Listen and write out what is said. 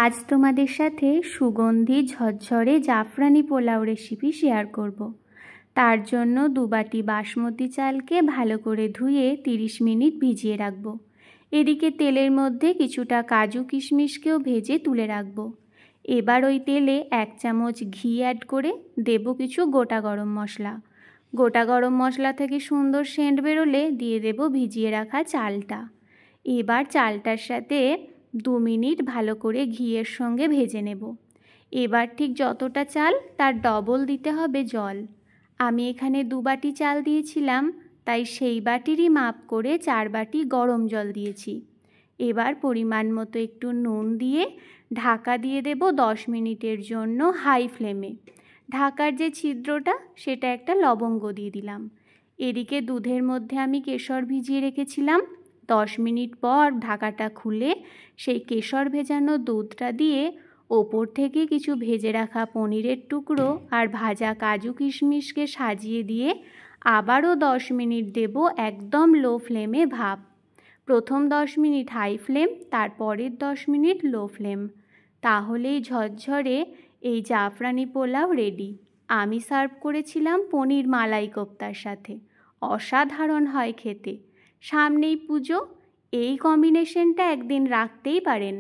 আজ তোমাদের সাথে সুগন্ধি ঝরঝরে জাফরানি পোলাও রেসিপি শেয়ার করব। তার জন্য 2 বাটি বাসমতি চালকে ভালো করে ধুয়ে 30 মিনিট ভিজিয়ে রাখব। এদিকে তেলের মধ্যে কিছুটা কাজু কিশমিশকেও ভেজে তুলে রাখব। এবার ওই তেলে 1 চামচ ঘি অ্যাড করে দেব কিছু গোটা গরম মশলা। গোটা গরম মশলা থেকে সুন্দর সেন্ট বেরোলে দিয়ে দেব ভিজিয়ে রাখা চালটা। এবার চালটার সাথে 2 মিনিট ভালো করে ঘিয়ের সঙ্গে ভেজে নেব। এবার ঠিক যতটা চাল তার ডবল দিতে হবে জল। আমি এখানে 2 বাটি চাল দিয়েছিলাম, তাই সেই বাটিরই মাপ করে 4 বাটি গরম জল দিয়েছি। এবার পরিমাণ মতো একটু নুন দিয়ে ঢাকা দিয়ে দেব 10 মিনিটের জন্য হাই ফ্লেমে। ঢাকার যে ছিদ্রটা সেটা একটা লবঙ্গ দিয়ে দিলাম। এদিকে দুধের মধ্যে আমি কেশর ভিজিয়ে রেখেছিলাম। 10 মিনিট পর ঢাকাটা খুলে সেই কেশর ভেজানো দুধটা দিয়ে ওপর থেকে কিছু ভেজে রাখা পনিরের টুকরো আর ভাজা কাজু কিশমিশকে সাজিয়ে দিয়ে আবারও 10 মিনিট দেব একদম লো ফ্লেমে ভাপ। প্রথম 10 মিনিট হাই ফ্লেম, তারপরের 10 মিনিট লো ফ্লেম। তাহলেই ঝরঝরে এই জাফরানি পোলাও রেডি। আমি সার্ভ করেছিলাম পনির মালাই কোপ্তার সাথে। অসাধারণ হয় খেতে। সামনেই পুজো, এই কম্বিনেশনটা একদিন রাখতেই পারেন।